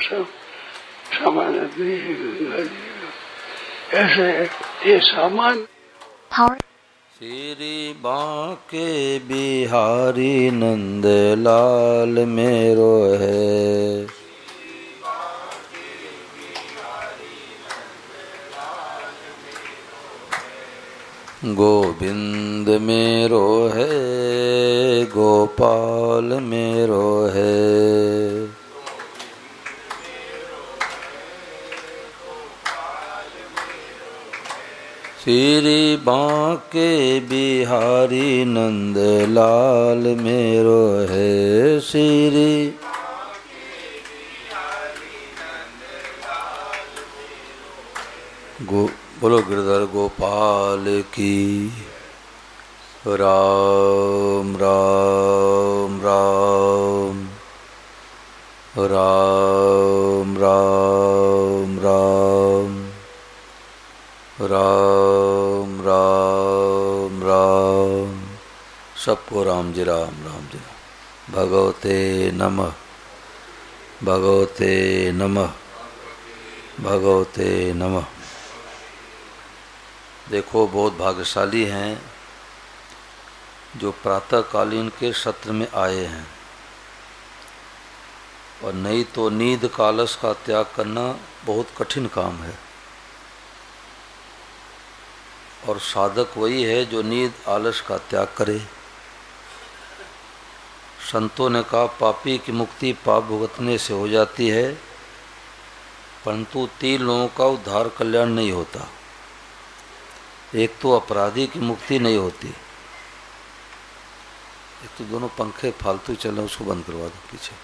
सब सामान ऐसे ये सामान। श्री बांके बिहारी नंद लाल मेरो है, गोविंद मेरो है, गोपाल मेरो है। श्री बांके बिहारी नंद लाल मेरो है, श्री बोलो गिरधर गोपाल की। राम राम राम राम राम राम राम राम राम। सबको राम जी राम जी राम। भगवते नमः, भगवते नमः, भगवते नमः। देखो, बहुत भाग्यशाली हैं जो प्रातःकालीन के सत्र में आए हैं, और नहीं तो नींद का आलस का त्याग करना बहुत कठिन काम है। और साधक वही है जो नींद आलस का त्याग करे। संतों ने कहा, पापी की मुक्ति पाप भुगतने से हो जाती है, परंतु 3 लोगों का उद्धार कल्याण नहीं होता। एक तो अपराधी की मुक्ति नहीं होती, एक तो दोनों पंखे फालतू चल रहे, उसको बंद करवा दो पीछे।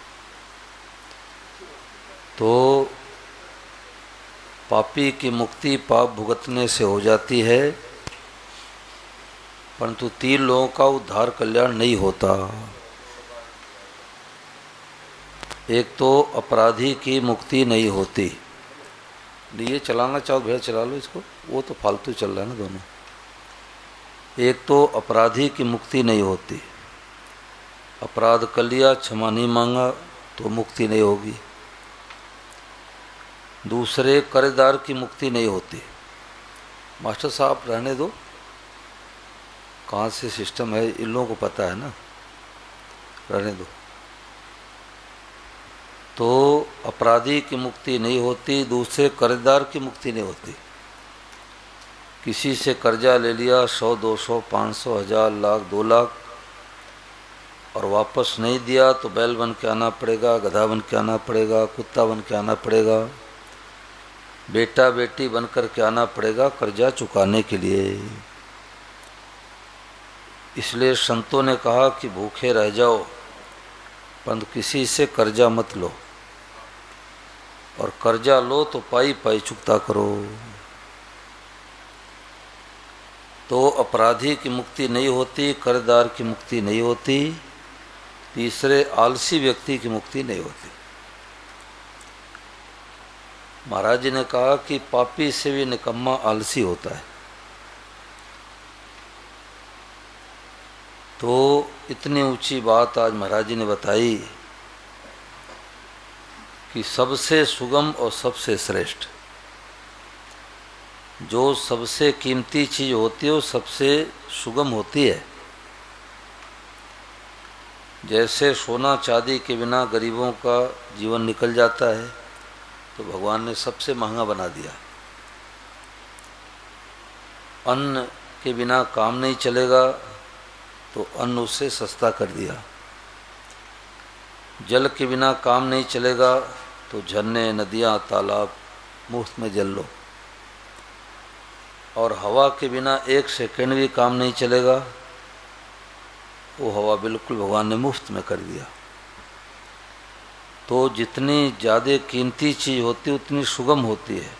तो पापी की मुक्ति पाप भुगतने से हो जाती है, परंतु 3 लोगों का उद्धार कल्याण नहीं होता। एक तो अपराधी की मुक्ति नहीं होती। ये चलाना चाहो भेड़ चला लो इसको, वो तो फालतू चल रहा है ना दोनों। एक तो अपराधी की मुक्ति नहीं होती, अपराध कर लिया, क्षमा नहीं मांगा तो मुक्ति नहीं होगी। दूसरे कर्जदार की मुक्ति नहीं होती। मास्टर साहब रहने दो, कहाँ से सिस्टम है इन लोगों को पता है ना, रहने दो। तो अपराधी की मुक्ति नहीं होती, दूसरे कर्जदार की मुक्ति नहीं होती। किसी से कर्जा ले लिया 100, 200, 500, 1000, लाख, 2 लाख, और वापस नहीं दिया तो बैल बन के आना पड़ेगा, गधा बन के आना पड़ेगा, कुत्ता बन के आना पड़ेगा, बेटा बेटी बन कर के आना पड़ेगा कर्जा चुकाने के लिए। इसलिए संतों ने कहा कि भूखे रह जाओ, परंतु किसी से कर्जा मत लो, और कर्जा लो तो पाई पाई चुकता करो। तो अपराधी की मुक्ति नहीं होती, कर्जदार की मुक्ति नहीं होती, तीसरे आलसी व्यक्ति की मुक्ति नहीं होती। महाराज जी ने कहा कि पापी से भी निकम्मा आलसी होता है। तो इतनी ऊंची बात आज महाराज जी ने बताई कि सबसे सुगम और सबसे श्रेष्ठ, जो सबसे कीमती चीज होती है वो सबसे सुगम होती है। जैसे सोना चांदी के बिना गरीबों का जीवन निकल जाता है, तो भगवान ने सबसे महंगा बना दिया। अन्न के बिना काम नहीं चलेगा, तो अन्न उससे सस्ता कर दिया। जल के बिना काम नहीं चलेगा, तो झरने, नदियाँ, तालाब मुफ्त में जल लो। और हवा के बिना 1 सेकंड भी काम नहीं चलेगा, वो हवा बिल्कुल भगवान ने मुफ्त में कर दिया। तो जितनी ज़्यादा कीमती चीज़ होती है उतनी सुगम होती है,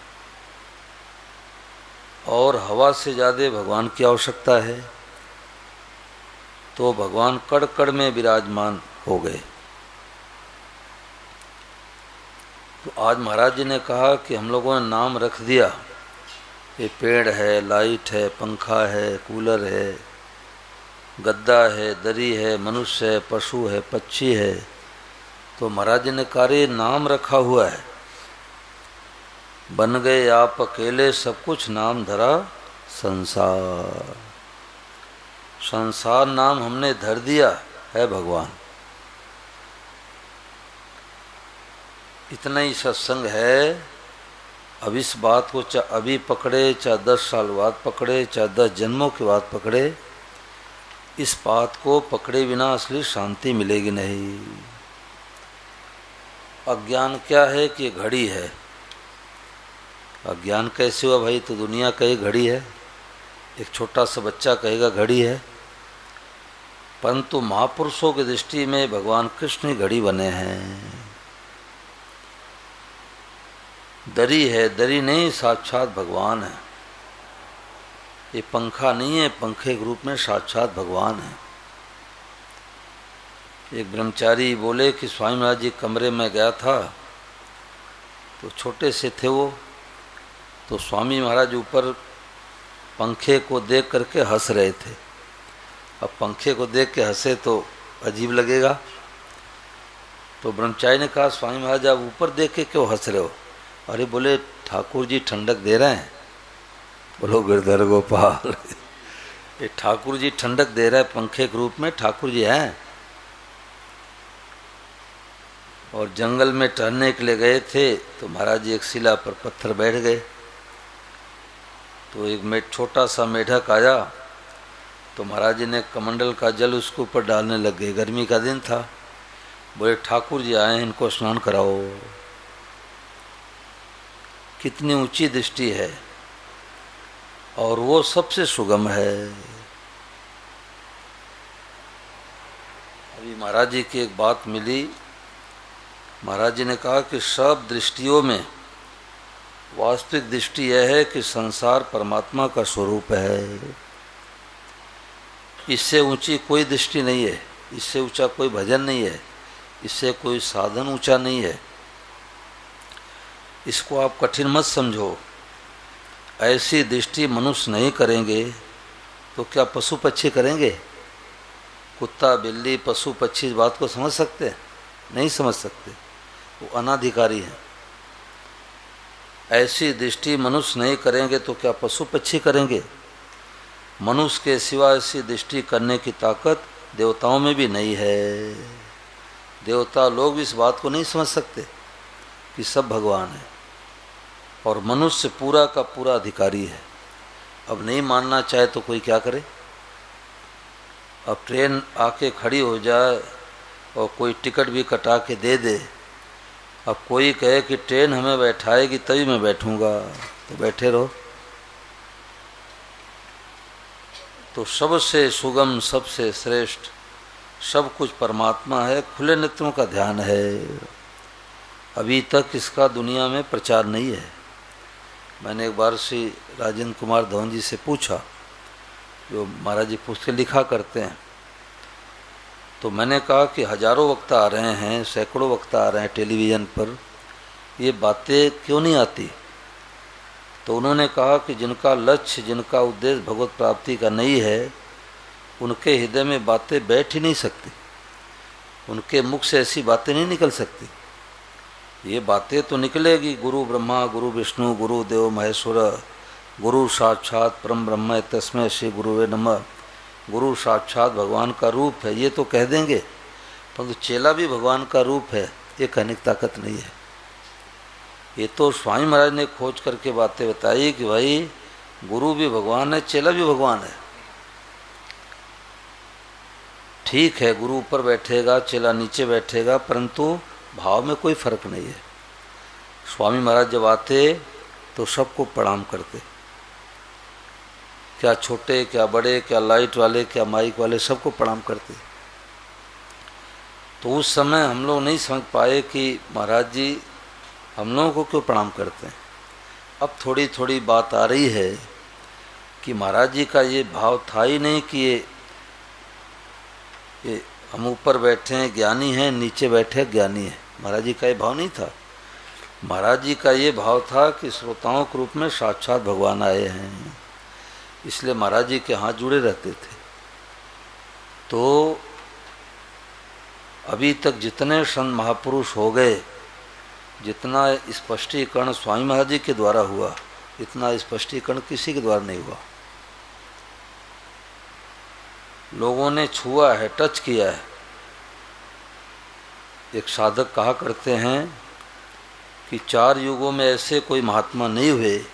और हवा से ज़्यादा भगवान की आवश्यकता है। तो भगवान कड़ कड़ में विराजमान हो गए। तो आज महाराज जी ने कहा कि हम लोगों ने नाम रख दिया, ये पेड़ है, लाइट है, पंखा है, कूलर है, गद्दा है, दरी है, मनुष्य है, पशु है, पक्षी है। तो महाराज जी ने कहा, ये नाम रखा हुआ है, बन गए आप अकेले सब कुछ नाम धरा संसार। संसार नाम हमने धर दिया है भगवान। इतना ही सत्संग है। अब इस बात को चाहे अभी पकड़े, चाहे 10 साल बाद पकड़े, चाहे 10 जन्मों के बाद पकड़े, इस बात को पकड़े बिना असली शांति मिलेगी नहीं। अज्ञान क्या है कि घड़ी है। अज्ञान कैसे हुआ भाई? तो दुनिया कहे घड़ी है, एक छोटा सा बच्चा कहेगा घड़ी है, परंतु महापुरुषों की दृष्टि में भगवान कृष्ण ही घड़ी बने हैं। दरी है, दरी नहीं, साक्षात भगवान है। ये पंखा नहीं है, पंखे के रूप में साक्षात भगवान है। एक ब्रह्मचारी बोले कि स्वामी महाराज जी कमरे में गया था, तो छोटे से थे वो, तो स्वामी महाराज ऊपर पंखे को देख करके हंस रहे थे। अब पंखे को देख के हंसे तो अजीब लगेगा, तो ब्रह्मचारी ने कहा स्वामी महाराज आप ऊपर देख के क्यों हंस रहे हो? अरे बोले ठाकुर जी ठंडक दे रहे हैं। बोलो गिरधर गोपाल, ये ठाकुर जी ठंडक दे रहे हैं पंखे के रूप में, ठाकुर जी हैं। और जंगल में टहलने के लिए गए थे, तो महाराज जी एक शिला पर पत्थर बैठ गए, तो एक छोटा सा मेढक आया, तो महाराज जी ने कमंडल का जल उसके ऊपर डालने लग गए। गर्मी का दिन था, बोले ठाकुर जी आए हैं, इनको स्नान कराओ। कितनी ऊंची दृष्टि है, और वो सबसे सुगम है। अभी महाराज जी की एक बात मिली, महाराज जी ने कहा कि सब दृष्टियों में वास्तविक दृष्टि यह है कि संसार परमात्मा का स्वरूप है। इससे ऊंची कोई दृष्टि नहीं है, इससे ऊंचा कोई भजन नहीं है, इससे कोई साधन ऊंचा नहीं है। इसको आप कठिन मत समझो। ऐसी दृष्टि मनुष्य नहीं करेंगे तो क्या पशु पक्षी करेंगे? कुत्ता बिल्ली पशु पक्षी इस बात को समझ सकते हैं? नहीं समझ सकते, वो अनाधिकारी हैं। ऐसी दृष्टि मनुष्य नहीं करेंगे तो क्या पशु पक्षी करेंगे? मनुष्य के सिवा ऐसी दृष्टि करने की ताकत देवताओं में भी नहीं है। देवता लोग इस बात को नहीं समझ सकते कि सब भगवान है, और मनुष्य पूरा का पूरा अधिकारी है। अब नहीं मानना चाहे तो कोई क्या करे? अब ट्रेन आके खड़ी हो जाए और कोई टिकट भी कटा के दे दे, अब कोई कहे कि ट्रेन हमें बैठाएगी तभी मैं बैठूंगा, तो बैठे रहो। तो सबसे सुगम, सबसे श्रेष्ठ, सब कुछ परमात्मा है। खुले नेत्रों का ध्यान है। अभी तक इसका दुनिया में प्रचार नहीं है। मैंने एक बार श्री राजेंद्र कुमार धवन जी से पूछा, जो महाराज जी पुस्तकें लिखा करते हैं, तो मैंने कहा कि हजारों वक्ता आ रहे हैं, सैकड़ों वक्ता आ रहे हैं टेलीविज़न पर, ये बातें क्यों नहीं आती? तो उन्होंने कहा कि जिनका लक्ष्य, जिनका उद्देश्य भगवत प्राप्ति का नहीं है, उनके हृदय में बातें बैठ ही नहीं सकती, उनके मुख से ऐसी बातें नहीं निकल सकती। ये बातें तो निकलेगी, गुरु ब्रह्मा गुरु विष्णु गुरु देव महेश्वर, गुरु साक्षात परम ब्रह्म तस्मै श्री गुरुवे नमः, गुरु साक्षात भगवान का रूप है, ये तो कह देंगे, परंतु चेला भी भगवान का रूप है ये कहने की ताकत नहीं है। ये तो स्वामी महाराज ने खोज करके बातें बताई कि भाई गुरु भी भगवान है, चेला भी भगवान है। ठीक है, गुरु ऊपर बैठेगा, चेला नीचे बैठेगा, परंतु भाव में कोई फर्क नहीं है। स्वामी महाराज जब आते तो सबको प्रणाम करते, क्या छोटे क्या बड़े, क्या लाइट वाले क्या माइक वाले, सबको प्रणाम करते। तो उस समय हम लोग नहीं समझ पाए कि महाराज जी हम लोगों को क्यों प्रणाम करते हैं। अब थोड़ी थोड़ी बात आ रही है कि महाराज जी का ये भाव था ही नहीं कि ये हम ऊपर बैठे हैं ज्ञानी हैं, नीचे बैठे ज्ञानी हैं। महाराज जी का ये भाव नहीं था। महाराज जी का ये भाव था कि श्रोताओं के रूप में साक्षात भगवान आए हैं, इसलिए महाराज जी के हाथ जुड़े रहते थे। तो अभी तक जितने संत महापुरुष हो गए, जितना स्पष्टीकरण स्वामी महाराज जी के द्वारा हुआ, इतना स्पष्टीकरण किसी के द्वारा नहीं हुआ। लोगों ने छुआ है, टच किया है। एक साधक कहा करते हैं कि 4 युगों में ऐसे कोई महात्मा नहीं हुए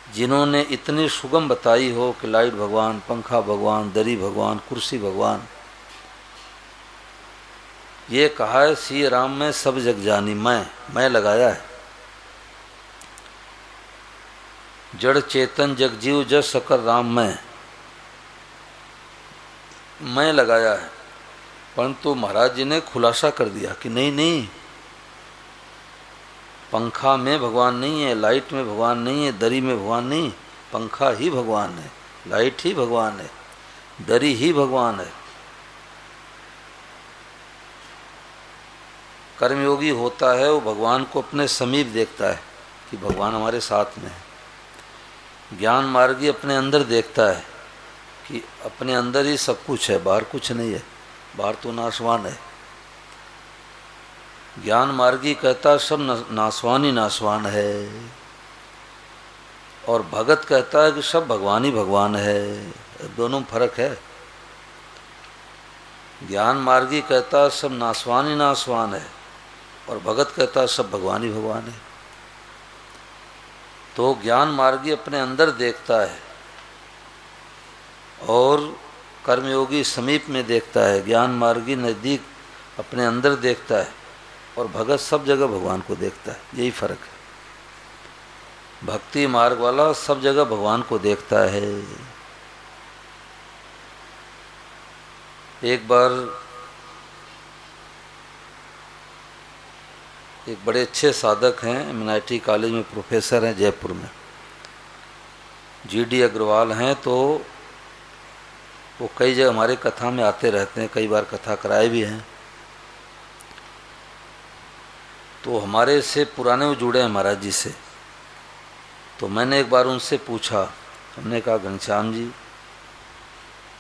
जिन्होंने इतनी सुगम बताई हो कि लाइट भगवान, पंखा भगवान, दरी भगवान, कुर्सी भगवान। ये कहा है श्री राम में सब जग जानी, मैं लगाया है। जड़ चेतन जग जीव जस सकर राम मैं लगाया है। परंतु महाराज जी ने खुलासा कर दिया कि नहीं, पंखा में भगवान नहीं है, लाइट में भगवान नहीं है, दरी में भगवान नहीं, पंखा ही भगवान है, लाइट ही भगवान है, दरी ही भगवान है। कर्मयोगी होता है वो भगवान को अपने समीप देखता है कि भगवान हमारे साथ में है। ज्ञान मार्गी अपने अंदर देखता है कि अपने अंदर ही सब कुछ है, बाहर कुछ नहीं है, बाहर तो नाशवान है। ज्ञान मार्गी कहता है सब नाशवान ही नाशवान है, और भगत कहता है कि सब भगवान ही भगवान है। दोनों में फर्क है। ज्ञान मार्गी कहता है सब नाशवान ही नाशवान है, और भगत कहता है सब भगवान ही भगवान है। तो ज्ञान मार्गी अपने अंदर देखता है और कर्मयोगी समीप में देखता है। ज्ञान मार्गी नज़दीक अपने अंदर देखता है और भगत सब जगह भगवान को देखता है। यही फर्क है। भक्ति मार्ग वाला सब जगह भगवान को देखता है। एक बार एक बड़े अच्छे साधक हैं, एमआईटी कॉलेज में प्रोफेसर हैं जयपुर में, जीडी अग्रवाल हैं। तो वो कई जगह हमारे कथा में आते रहते हैं, कई बार कथा कराए भी हैं। तो हमारे से पुराने वो जुड़े हैं महाराज जी से। तो मैंने एक बार उनसे पूछा, हमने कहा घनश्याम जी,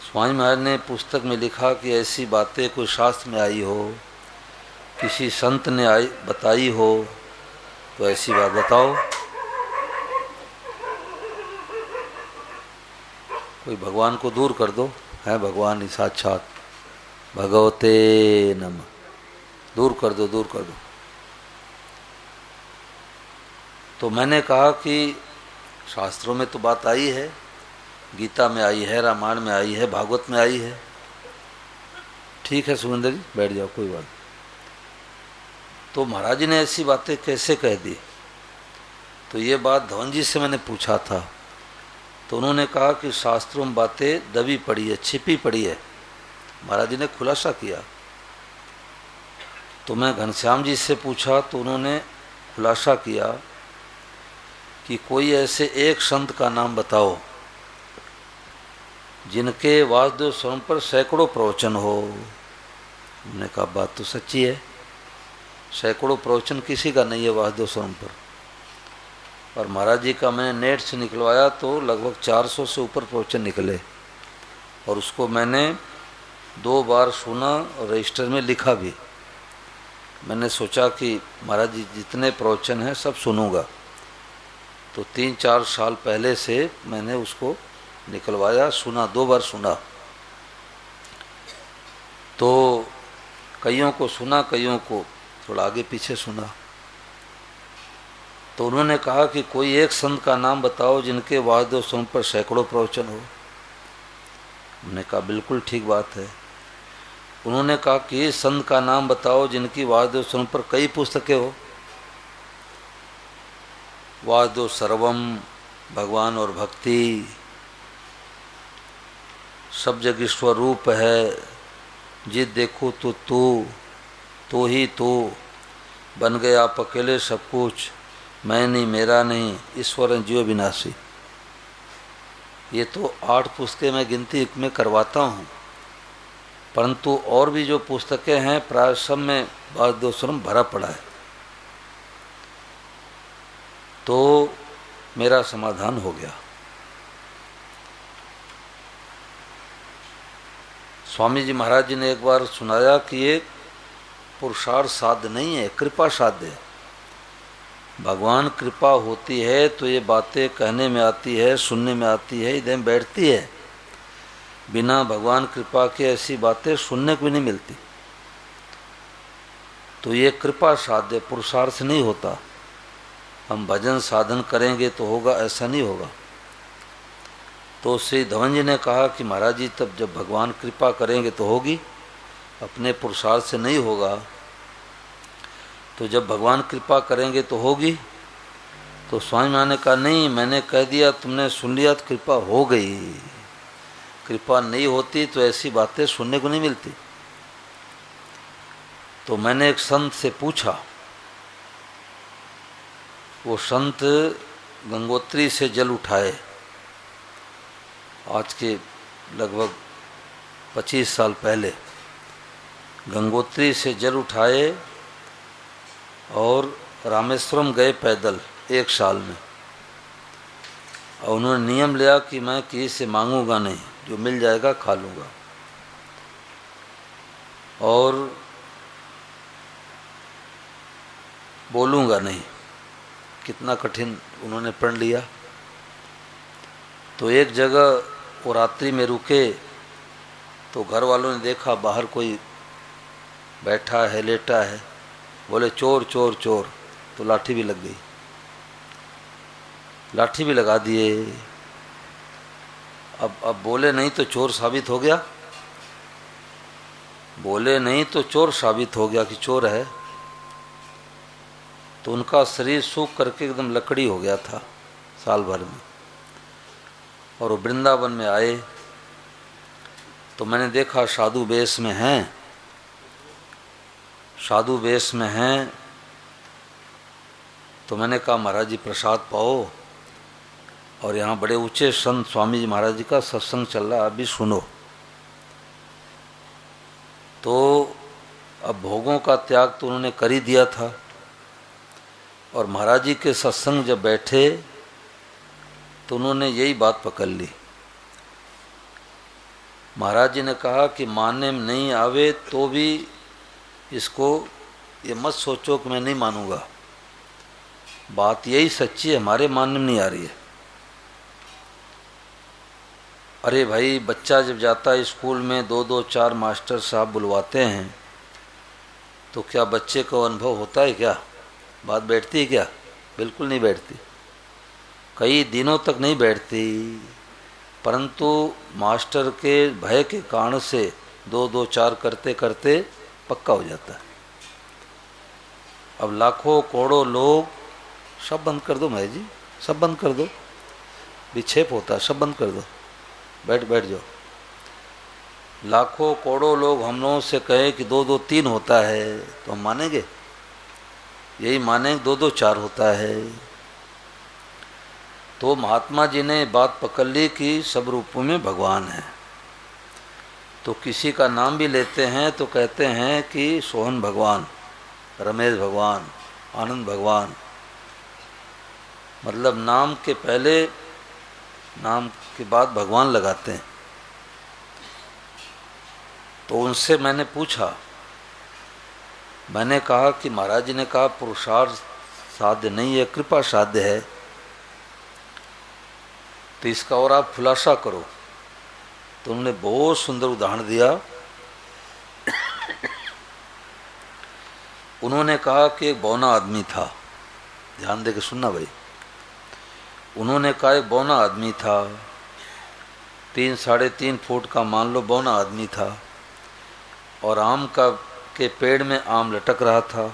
स्वामी महाराज ने पुस्तक में लिखा कि ऐसी बातें कोई शास्त्र में आई हो, किसी संत ने बताई हो, तो ऐसी बात बताओ। कोई भगवान को दूर कर दो, है भगवान ही साक्षात, भगवते नमः, दूर कर दो, दूर कर दो। तो मैंने कहा कि शास्त्रों में तो बात आई है, गीता में आई है, रामायण में आई है, भागवत में आई है। ठीक है सुरेंद्र जी, बैठ जाओ, कोई बात। तो महाराज जी ने ऐसी बातें कैसे कह दी? तो ये बात धवन जी से मैंने पूछा था। तो उन्होंने कहा कि शास्त्रों में बातें दबी पड़ी है, छिपी पड़ी है। महाराज जी ने खुलासा किया। तो मैं घनश्याम जी से पूछा तो उन्होंने खुलासा किया कि कोई ऐसे एक संत का नाम बताओ जिनके वासुदेव स्वरूप पर सैकड़ों प्रवचन हो। हमने कहा बात तो सच्ची है, सैकड़ों प्रवचन किसी का नहीं है वासुदेव स्वरूप पर। और महाराज जी का मैंने नेट से निकलवाया तो लगभग 400 से ऊपर प्रवचन निकले, और उसको मैंने 2 बार सुना और रजिस्टर में लिखा भी। मैंने सोचा कि महाराज जी जितने प्रवचन हैं सब सुनूंगा। तो 3-4 साल पहले से मैंने उसको निकलवाया, सुना, 2 बार सुना। तो कईयों को सुना, कईयों को थोड़ा आगे पीछे सुना। तो उन्होंने कहा कि कोई एक संत का नाम बताओ जिनके वासुदेव स्वरूप पर सैकड़ों प्रवचन हो। हमने कहा बिल्कुल ठीक बात है। उन्होंने कहा कि संत का नाम बताओ जिनकी वासुदेव स्वरूप पर कई पुस्तकें हो। वासुदेव सर्वम, भगवान और भक्ति, सब जग ईश्वर रूप है, जित देखो तो तू ही तू, बन गए आप अकेले सब कुछ, मैं नहीं मेरा नहीं, ईश्वर जीव विनाशी। ये तो 8 पुस्तकें मैं गिनती में करवाता हूँ, परंतु और भी जो पुस्तकें हैं प्राय सब में वासुदेव स्वरूप भरा पड़ा है। तो मेरा समाधान हो गया। स्वामी जी महाराज जी ने एक बार सुनाया कि एक पुरुषार्थ साध्य नहीं है, कृपा साध्य है। भगवान कृपा होती है तो ये बातें कहने में आती है, सुनने में आती है, इधर बैठती है। बिना भगवान कृपा के ऐसी बातें सुनने को भी नहीं मिलती। तो ये कृपा साध्य, पुरुषार्थ नहीं होता। हम भजन साधन करेंगे तो होगा, ऐसा नहीं होगा। तो श्री धवन जी ने कहा कि महाराज जी तब जब भगवान कृपा करेंगे तो होगी, अपने पुरुषार्थ से नहीं होगा। तो जब भगवान कृपा करेंगे तो होगी। तो स्वामी महाराज ने कहा नहीं, मैंने कह दिया, तुमने सुन लिया तो कृपा हो गई। कृपा नहीं होती तो ऐसी बातें सुनने को नहीं मिलती। तो मैंने एक संत से पूछा, वो संत गंगोत्री से जल उठाए, आज के लगभग 25 साल पहले गंगोत्री से जल उठाए और रामेश्वरम गए पैदल 1 साल में। और उन्होंने नियम लिया कि मैं किसी से मांगूंगा नहीं, जो मिल जाएगा खा लूँगा। और बोलूँगा नहीं। कितना कठिन उन्होंने प्रण लिया। तो एक जगह वो रात्रि में रुके तो घर वालों ने देखा बाहर कोई बैठा है, लेटा है। बोले चोर चोर चोर, तो लाठी भी लग गई, लाठी भी लगा दिए। अब बोले नहीं तो चोर साबित हो गया, बोले नहीं तो चोर साबित हो गया कि चोर है। तो उनका शरीर सूख करके एकदम लकड़ी हो गया था साल भर में। और वो वृंदावन में आए तो मैंने देखा साधु वेश में हैं, साधु वेश में हैं। तो मैंने कहा महाराज जी प्रसाद पाओ, और यहाँ बड़े ऊंचे संत स्वामी जी महाराज जी का सत्संग चल रहा, अभी सुनो। तो अब भोगों का त्याग तो उन्होंने कर ही दिया था, और महाराज जी के सत्संग जब बैठे तो उन्होंने यही बात पकड़ ली। महाराज जी ने कहा कि मानने में नहीं आवे तो भी इसको ये मत सोचो कि मैं नहीं मानूंगा, बात यही सच्ची है, हमारे मानने में नहीं आ रही है। अरे भाई, बच्चा जब जाता है स्कूल में 2-2 4 मास्टर साहब बुलवाते हैं, तो क्या बच्चे को अनुभव होता है? क्या बात बैठती है? क्या बिल्कुल नहीं बैठती, कई दिनों तक नहीं बैठती। परंतु मास्टर के भय के कारण से 2-2 4 करते करते पक्का हो जाता है। अब लाखों करोड़ों लोग, सब बंद कर दो भाई जी, सब बंद कर दो, विक्षेप होता है, सब बंद कर दो, बैठ जाओ। लाखों करोड़ों लोग हम लोगों से कहे कि 2-2 3 होता है, तो हम मानेंगे? यही मानेंगे 2-2 4 होता है। तो महात्मा जी ने बात पकड़ ली कि सब रूपों में भगवान है। तो किसी का नाम भी लेते हैं तो कहते हैं कि सोहन भगवान, रमेश भगवान, आनंद भगवान, मतलब नाम के पहले, नाम के बाद भगवान लगाते हैं। तो उनसे मैंने पूछा, मैंने कहा कि महाराज जी ने कहा पुरुषार्थ साध्य नहीं है, कृपा साध्य है, तो इसका और आप खुलासा करो। तो उन्होंने बहुत सुंदर उदाहरण दिया। उन्होंने कहा कि एक बौना आदमी था, ध्यान दे के सुनना भाई। उन्होंने कहा एक बौना आदमी था, 3-3.5 फुट का मान लो बौना आदमी था, और आम के पेड़ में आम लटक रहा था।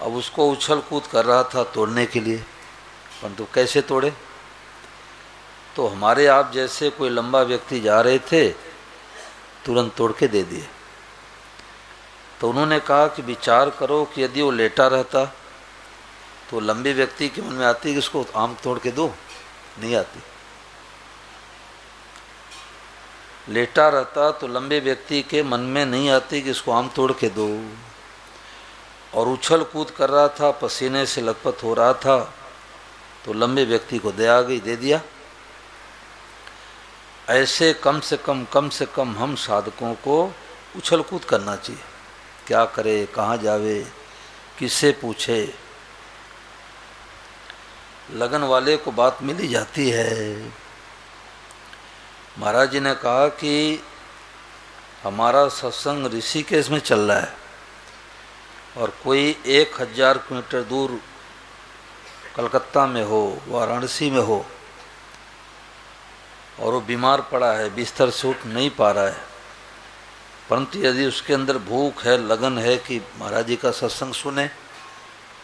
अब उसको उछल कूद कर रहा था तोड़ने के लिए, परंतु कैसे तोड़े? तो हमारे आप जैसे कोई लंबा व्यक्ति जा रहे थे, तुरंत तोड़ के दे दिए। तो उन्होंने कहा कि विचार करो कि यदि वो लेटा रहता तो लंबे व्यक्ति के मन में आती कि इसको आम तोड़ के दो, नहीं आती। लेटा रहता तो लंबे व्यक्ति के मन में नहीं आती कि इसको आम तोड़ के दो। और उछल कूद कर रहा था, पसीने से लथपथ हो रहा था, तो लंबे व्यक्ति को दया आ गई, दे दिया। ऐसे कम से कम हम साधकों को उछल कूद करना चाहिए। क्या करे, कहाँ जावे, किससे पूछे। लगन वाले को बात मिल ही जाती है। महाराज जी ने कहा कि हमारा सत्संग ऋषिकेश में चल रहा है और कोई 1000 किलोमीटर दूर कलकत्ता में हो, वाराणसी में हो, और वो बीमार पड़ा है, बिस्तर से उठ नहीं पा रहा है, परंतु यदि उसके अंदर भूख है, लगन है कि महाराज जी का सत्संग सुने,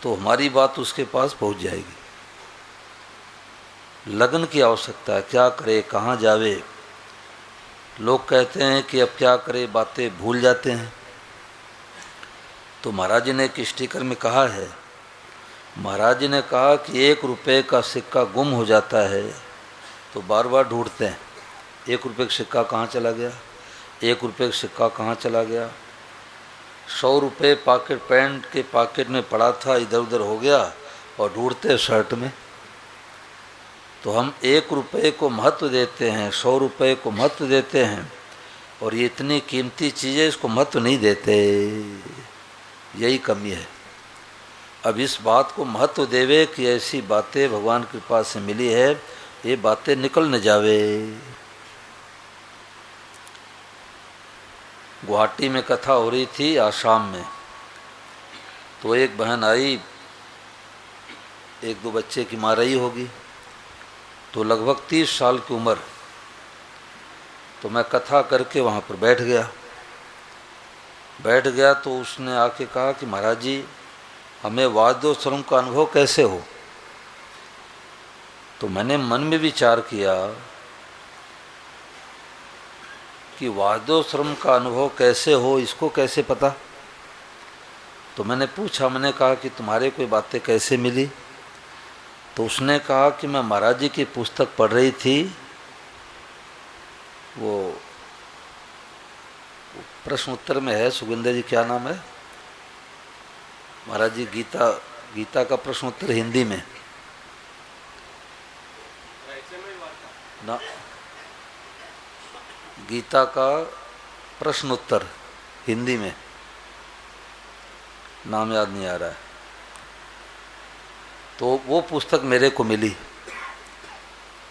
तो हमारी बात उसके पास पहुंच जाएगी। लगन की आवश्यकता है, क्या करे, कहाँ जावे। लोग कहते हैं कि अब क्या करे, बातें भूल जाते हैं। तो महाराज जी ने एक स्टिकर में कहा है, महाराज जी ने कहा कि 1 रुपये का सिक्का गुम हो जाता है तो बार बार ढूंढते हैं, 1 रुपये का सिक्का कहाँ चला गया, 1 रुपये का सिक्का कहाँ चला गया। 100 रुपये पॉकेट, पैंट के पॉकेट में पड़ा था, इधर उधर हो गया और ढूंढते शर्ट में। तो हम 1 रुपये को महत्व देते हैं, 100 रुपये को महत्व देते हैं, और ये इतनी कीमती चीज़ें इसको महत्व नहीं देते। यही कमी है। अब इस बात को महत्व देवे कि ऐसी बातें भगवान की कृपा से मिली है, ये बातें निकल न जावे। गुवाहाटी में कथा हो रही थी आसाम में, तो एक बहन आई, 1-2 बच्चे की माँ रही होगी, तो लगभग 30 साल की उम्र। तो मैं कथा करके वहाँ पर बैठ गया तो उसने आके कहा कि महाराज जी, हमें वाद्योश्रम का अनुभव कैसे हो। तो मैंने मन में विचार किया कि वाद्योश्रम का अनुभव कैसे हो, इसको कैसे पता। तो मैंने पूछा, मैंने कहा कि तुम्हारे कोई बातें कैसे मिली। तो उसने कहा कि मैं महाराज जी की पुस्तक पढ़ रही थी, वो प्रश्न उत्तर में है, सुगंधा जी क्या नाम है महाराज जी, गीता का प्रश्न उत्तर हिंदी में ना, गीता का प्रश्न उत्तर हिंदी में, नाम याद नहीं आ रहा है। तो वो पुस्तक मेरे को मिली,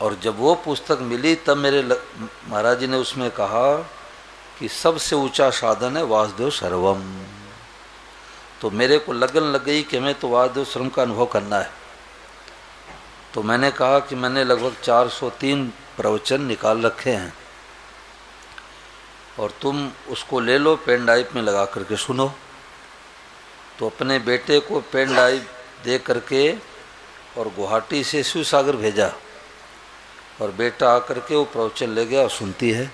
और जब वो पुस्तक मिली तब मेरे महाराज जी ने उसमें कहा कि सबसे ऊंचा साधन है वासुदेव सर्वम। तो मेरे को लगन लग गई कि हमें तो वासुदेव सर्वम का अनुभव करना है। तो मैंने कहा कि मैंने लगभग 403 प्रवचन निकाल रखे हैं, और तुम उसको ले लो, पेन ड्राइव में लगा करके सुनो। तो अपने बेटे को पेन ड्राइव दे करके और गुवाहाटी से शिव सागर भेजा, और बेटा आकर के वो प्रवचन ले गया और सुनती है।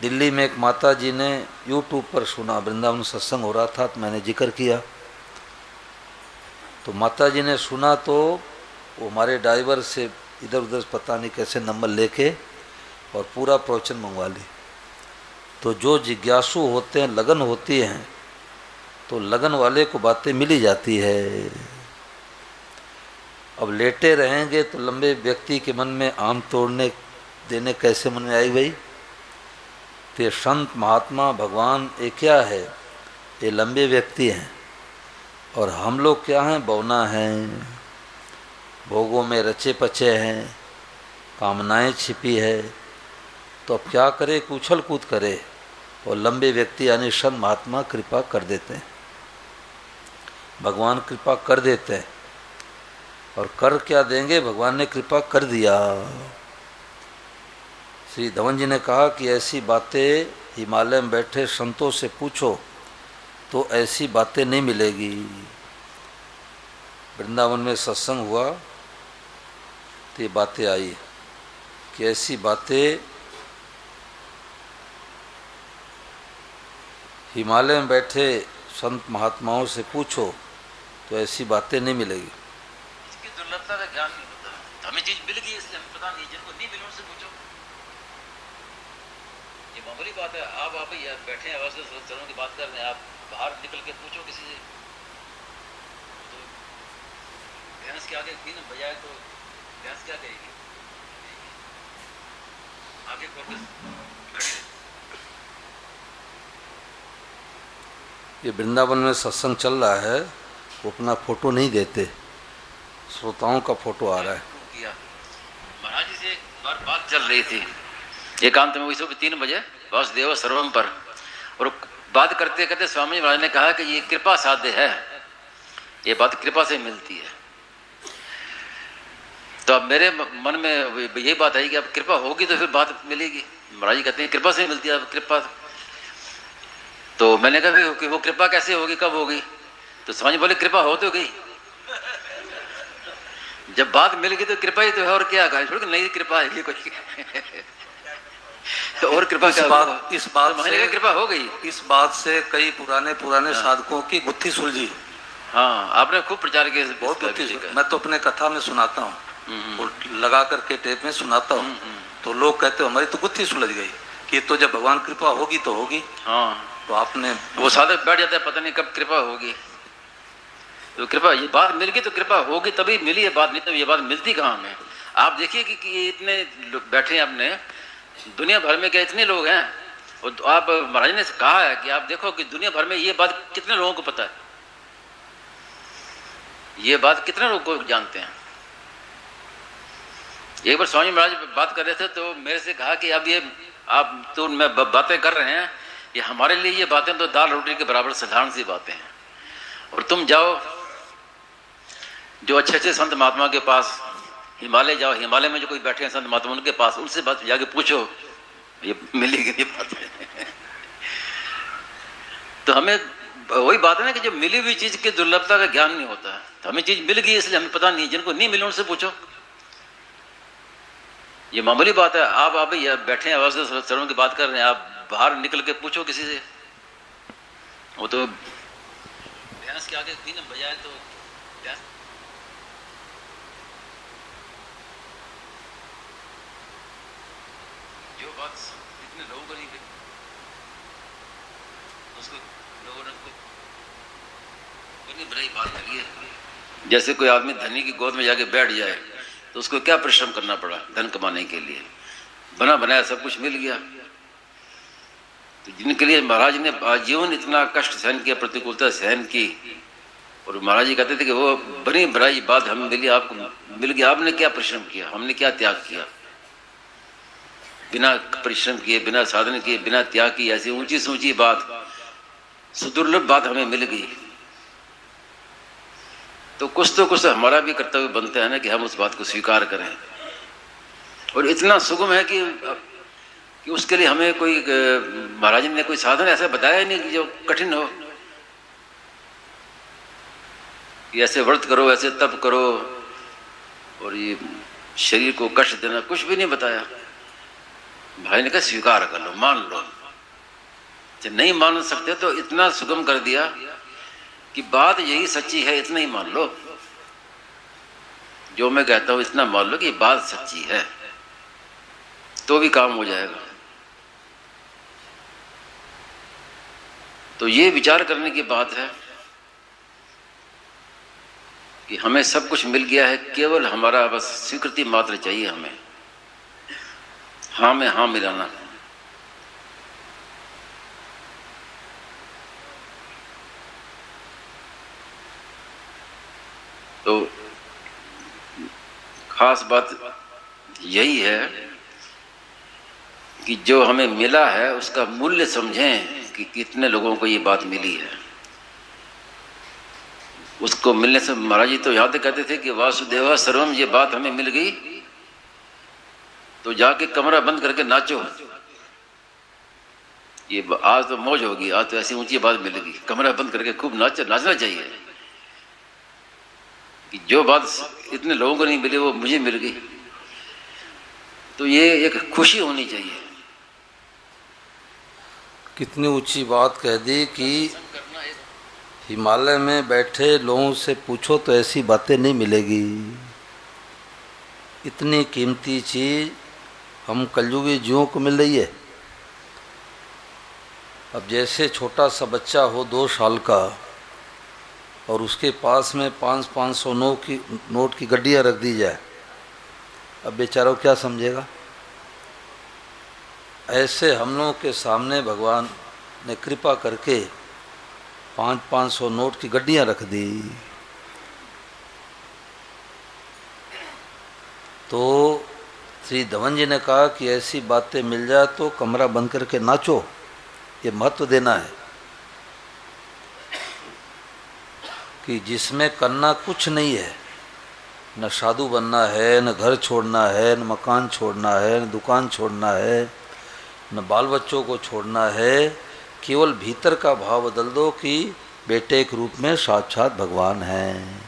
दिल्ली में एक माता जी ने यूट्यूब पर सुना, वृंदावन सत्संग हो रहा था तो मैंने जिक्र किया। तो माता जी ने सुना तो वो हमारे ड्राइवर से इधर उधर पता नहीं कैसे नंबर लेके और पूरा प्रवचन मंगवा ली। तो जो जिज्ञासु होते हैं, लगन होती हैं, तो लगन वाले को बातें मिली जाती है। अब लेटे रहेंगे तो लंबे व्यक्ति के मन में आम तोड़ने देने कैसे मन में आई भाई। तो ये संत महात्मा भगवान ये क्या है, ये लंबे व्यक्ति हैं, और हम लोग क्या हैं, बौना हैं, भोगों में रचे पचे हैं, कामनाएं छिपी है। तो अब क्या करे, उछल कूद करे, और लंबे व्यक्ति यानी संत महात्मा कृपा कर देते हैं, भगवान कृपा कर देते हैं। और कर क्या देंगे, भगवान ने कृपा कर दिया। श्री धवन जी ने कहा कि ऐसी बातें हिमालय में बैठे संतों से पूछो तो ऐसी बातें नहीं मिलेगी। वृंदावन में सत्संग हुआ तो ये बातें आई कि ऐसी बातें हिमालय में बैठे संत महात्माओं से पूछो तो ऐसी बातें नहीं मिलेगी। इसकी दुर्लभता का ज्ञान नहीं होता। हमें चीज मिल गई इसलिए हमें पता नहीं, जिनको नहीं मिली उनसे पूछो। ये मामूली बात है। आप यार बैठे हैं, चरणों की बात कर रहे हैं, आप बाहर निकल के पूछो किसी से, तो भैंस के आगे बीन बजाए तो भैंस क्या कहेगी, आगे खोल के खड़ी ये वृंदावन में सत्संग चल रहा है, वो अपना फोटो नहीं देते, श्रोताओं का फोटो आ रहा है। किया महाराज जी से एक बार बात चल रही थी एकांत में, वही सुबह 3 बजे वासुदेव सर्वम पर, और बात करते करते स्वामी महाराज ने कहा कि ये कृपा साध्य है, ये बात कृपा से मिलती है। तो अब मेरे मन में यही बात आई कि अब कृपा होगी तो फिर बात मिलेगी। महाराज जी कहते हैं कृपा से मिलती है, अब कृपा। तो मैंने कहा कि वो कृपा कैसे होगी, कब होगी? तो स्वामी बोले कृपा हो तो गई, जब बात मिल गई तो कृपा ही तो है, और क्या कहा, छोड़ नई कृपा है कोई तो और कृपा इस बात तो से कृपा हो गई। इस बात से कई पुराने साधकों की गुत्थी सुलझी। हाँ, आपने खूब प्रचार किया, बहुत गुत्थी। मैं तो अपने कथा में सुनाता हूँ और लगा करके टेप में सुनाता हूँ, तो लोग कहते हो हमारी तो गुत्थी सुलझ गई कि तो जब भगवान कृपा होगी तो होगी। हाँ, तो आपने वो साधक बैठ जाता है, पता नहीं कब कृपा होगी। तो कृपा, ये बात मिल गई तो कृपा होगी, तभी मिली है बात, नहीं तो ये बात मिलती कहाँ में। आप देखिए कि इतने बैठे हैं अपने दुनिया भर में, क्या इतने लोग हैं, और तो आप महाराज ने कहा है कि आप देखो कि दुनिया भर में ये बात कितने लोगों को पता है, ये बात कितने लोगों को जानते हैं। एक बार स्वामी महाराज बात कर रहे थे तो मेरे से कहा कि अब ये आप तो मैं बातें कर रहे हैं, ये हमारे लिए ये बातें तो दाल रोटी के बराबर साधारण सी बातें हैं, और तुम जाओ जो अच्छे अच्छे संत महात्मा के पास, हिमालय जाओ, हिमालय में जो कोई बैठे हैं संत महात्मा, उनके पास, उनसे बात जाके पूछो, ये मिलेगी ये बात तो हमें वही बात है ना कि जब मिली हुई चीज की दुर्लभता का ज्ञान नहीं होता है। तो हमें चीज मिल गई इसलिए हमें पता नहीं, जिनको नहीं मिली उनसे पूछो, ये मामूली बात है। आप बैठे हैं आवाज सर्वों की बात कर रहे हैं, आप बाहर निकल के पूछो किसी से, वो तो भैंस के आगे बीन बजाए तो जो बात इतने लोगों को नहीं, उसको लोगों ने बुराई बात करी है। जैसे कोई आदमी धनी की गोद में जाके बैठ जाए तो उसको क्या परिश्रम करना पड़ा धन कमाने के लिए, बना बनाया सब कुछ मिल गया। तो जिनके लिए महाराज ने आजीवन इतना कष्ट सहन किया, प्रतिकूलता सहन की, और महाराज जी कहते थे कि वो बनी भराई बात हमें मिली, आपको मिल गया, आपने क्या परिश्रम किया, हमने क्या त्याग किया, बिना परिश्रम किए, बिना साधन किए, बिना त्याग किए, ऐसी ऊंची से ऊंची बात, सुदुर्लभ बात हमें मिल गई। तो कुछ हमारा भी कर्तव्य बनता है ना कि हम उस बात को स्वीकार करें, और इतना सुगम है कि उसके लिए हमें कोई महाराज ने कोई साधन ऐसा बताया नहीं कि जो कठिन हो, कि ऐसे व्रत करो, ऐसे तप करो, और ये शरीर को कष्ट देना, कुछ भी नहीं बताया। भाई ने कहा स्वीकार कर लो, मान लो, जब नहीं मान सकते तो इतना सुगम कर दिया कि बात यही सच्ची है, इतना ही मान लो, जो मैं कहता हूं इतना मान लो कि बात सच्ची है, तो भी काम हो जाएगा। तो ये विचार करने की बात है कि हमें सब कुछ मिल गया है, केवल हमारा बस स्वीकृति मात्र चाहिए हमें, हाँ में हाँ मिलाना। तो खास बात यही है कि जो हमें मिला है उसका मूल्य समझें कि कितने लोगों को ये बात मिली है। उसको मिलने से महाराज जी तो यहाँ तक कहते थे कि वासुदेवा सर्वम, ये बात हमें मिल गई तो जाके कमरा बंद करके नाचो, ये आज तो मौज होगी, आज तो ऐसी ऊंची बात मिलेगी, कमरा बंद करके खूब नाचना चाहिए कि जो बात इतने लोगों को नहीं मिली वो मुझे मिल गई। तो ये एक खुशी होनी चाहिए। कितनी ऊंची बात कह दी कि हिमालय में बैठे लोगों से पूछो तो ऐसी बातें नहीं मिलेगी। इतनी कीमती चीज हम कलयुगी जीवों को मिल रही है। अब जैसे छोटा सा बच्चा हो 2 साल का और उसके पास में 500 नोट की गड्डियाँ रख दी जाए, अब बेचारा क्या समझेगा। ऐसे हम लोगों के सामने भगवान ने कृपा करके 500 नोट की गड्डियां रख दी। तो श्री धवन जी ने कहा कि ऐसी बातें मिल जाए तो कमरा बंद करके नाचो, ये महत्व देना है कि जिसमें करना कुछ नहीं है, न साधु बनना है, न घर छोड़ना है, न मकान छोड़ना है, न दुकान छोड़ना है, न बाल बच्चों को छोड़ना है। केवल भीतर का भाव बदल दो कि बेटे के रूप में साक्षात भगवान हैं,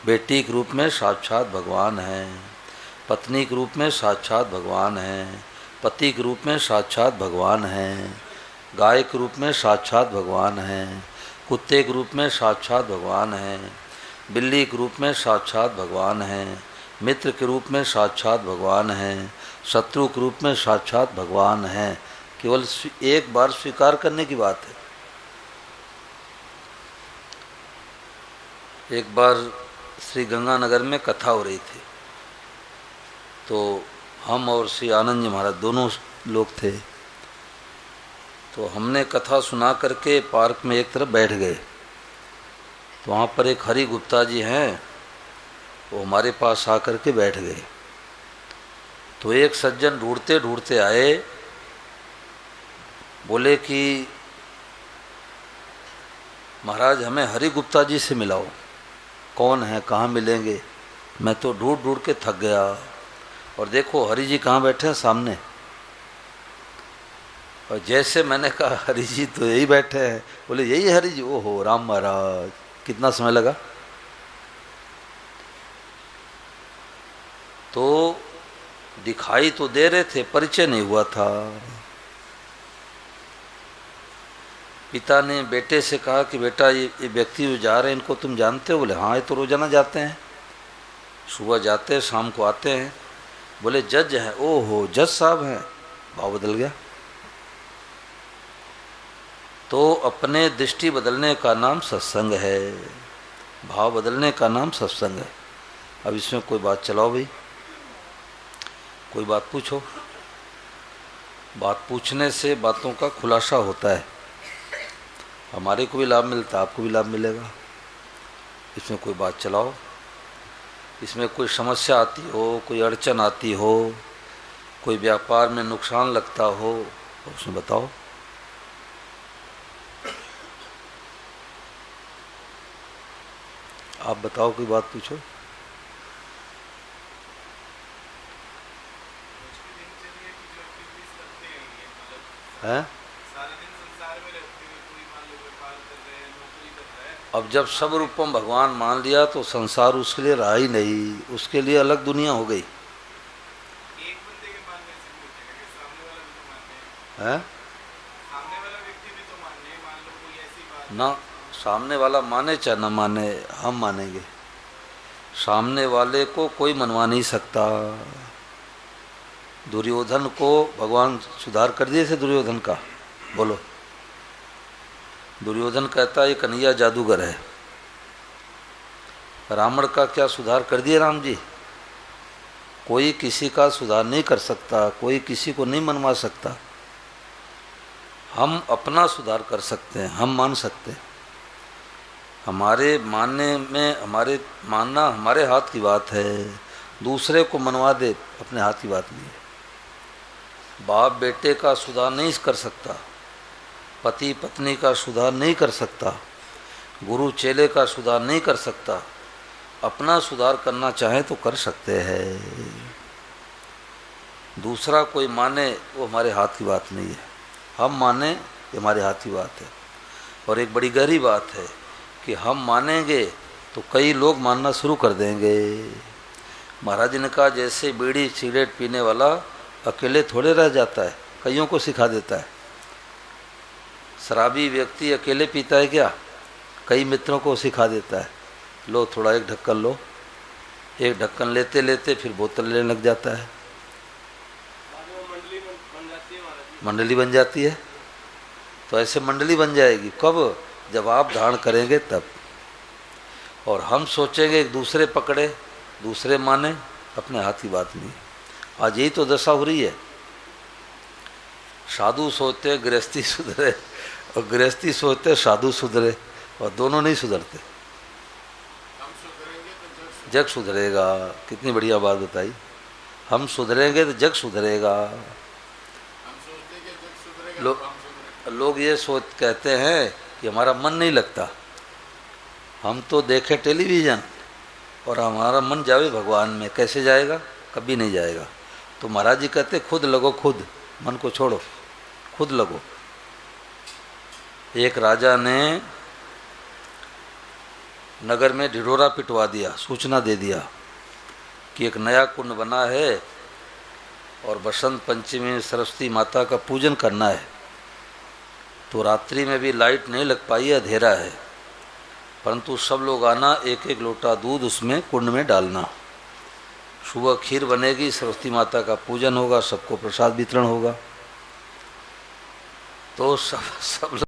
बेटी के रूप में साक्षात भगवान हैं, पत्नी के रूप में साक्षात भगवान हैं, पति के रूप में साक्षात भगवान हैं, गाय के रूप में साक्षात भगवान हैं, कुत्ते के रूप में साक्षात भगवान हैं, बिल्ली के रूप में साक्षात भगवान हैं, मित्र के रूप में साक्षात भगवान हैं, शत्रु के रूप में साक्षात भगवान हैं। केवल एक बार स्वीकार करने की बात है। एक बार श्री गंगानगर में कथा हो रही थी, तो हम और श्री आनंद जी महाराज दोनों लोग थे। तो हमने कथा सुना करके पार्क में एक तरफ बैठ गए। तो वहाँ पर एक हरि गुप्ता जी हैं, वो हमारे पास आकर के बैठ गए। तो एक सज्जन ढूंढते ढूंढते आए, बोले कि महाराज हमें हरि गुप्ता जी से मिलाओ। कौन है, कहाँ मिलेंगे? मैं तो ढूंढ ढूंढ के थक गया। और देखो हरि जी कहाँ बैठे हैं, सामने। और जैसे मैंने कहा हरि जी तो यही बैठे हैं, बोले यही हरि जी। ओहो राम महाराज, कितना समय लगा। तो दिखाई तो दे रहे थे, परिचय नहीं हुआ था। पिता ने बेटे से कहा कि बेटा ये व्यक्ति जो जा रहे हैं इनको तुम जानते हो? बोले हाँ, ये तो रोजाना जाते हैं, सुबह जाते हैं शाम को आते हैं। बोले जज हैं? ओहो जज साहब हैं। भाव बदल गया। तो अपने दृष्टि बदलने का नाम सत्संग है, भाव बदलने का नाम सत्संग है। अब इसमें कोई बात चलाओ भाई, कोई बात पूछो। बात पूछने से बातों का खुलासा होता है, हमारे को भी लाभ मिलता है, आपको भी लाभ मिलेगा। इसमें कोई बात चलाओ। इसमें कोई समस्या आती हो, कोई अड़चन आती हो, कोई व्यापार में नुकसान लगता हो, तो उसमें बताओ। आप बताओ, कोई बात पूछो। हैं? अब जब सब रूपम भगवान मान लिया तो संसार उसके लिए रहा ही नहीं, उसके लिए अलग दुनिया हो गई। है ना, सामने वाला माने चाहे न माने, हम मानेंगे। सामने वाले को कोई मनवा नहीं सकता। दुर्योधन को भगवान सुधार कर दिए थे दुर्योधन का, बोलो। दुर्योधन कहता है ये कन्हैया जादूगर है। रावण का क्या सुधार कर दिए राम जी? कोई किसी का सुधार नहीं कर सकता, कोई किसी को नहीं मनवा सकता। हम अपना सुधार कर सकते हैं, हम मान सकते हैं। हमारे मानने में, हमारे मानना हमारे हाथ की बात है। दूसरे को मनवा दे अपने हाथ की बात नहीं है। बाप बेटे का सुधार नहीं कर सकता, पति पत्नी का सुधार नहीं कर सकता, गुरु चेले का सुधार नहीं कर सकता। अपना सुधार करना चाहे तो कर सकते हैं। दूसरा कोई माने वो हमारे हाथ की बात नहीं है, हम माने ये हमारे हाथ की बात है। और एक बड़ी गहरी बात है कि हम मानेंगे तो कई लोग मानना शुरू कर देंगे। महाराज ने कहा जैसे बीड़ी सिगरेट पीने वाला अकेले थोड़े रह जाता है, कईयों को सिखा देता है। शराबी व्यक्ति अकेले पीता है क्या? कई मित्रों को सिखा देता है, लो थोड़ा एक ढक्कन लो। एक ढक्कन लेते लेते फिर बोतल लेने लग जाता है, मंडली बन जाती है। तो ऐसे मंडली बन जाएगी कब? जब आप धारण करेंगे तब। और हम सोचेंगे एक दूसरे पकड़े, दूसरे माने, अपने हाथ की बात नहीं। आज यही तो दशा हो रही है। साधु सोचते गृहस्थी सुधरे और गृहस्थी सोचते साधु सुधरे। और दोनों नहीं सुधरते। जग सुधरेगा, कितनी बढ़िया बात बताई। हम सुधरेंगे तो जग सुधरेगा। लोग ये सोच कहते हैं कि हमारा मन नहीं लगता। हम तो देखें टेलीविज़न और हमारा मन जावे भगवान में, कैसे जाएगा? कभी नहीं जाएगा। तो महाराज जी कहते खुद लगो, खुद मन को छोड़ो, खुद लगो। एक राजा ने नगर में ढिढोरा पिटवा दिया, सूचना दे दिया कि एक नया कुंड बना है और बसंत पंचमी में सरस्वती माता का पूजन करना है। तो रात्रि में भी लाइट नहीं लग पाई, अंधेरा है, परंतु सब लोग आना, एक एक लोटा दूध उसमें कुंड में डालना। सुबह खीर बनेगी, सरस्वती माता का पूजन होगा, सबको प्रसाद वितरण होगा। तो सब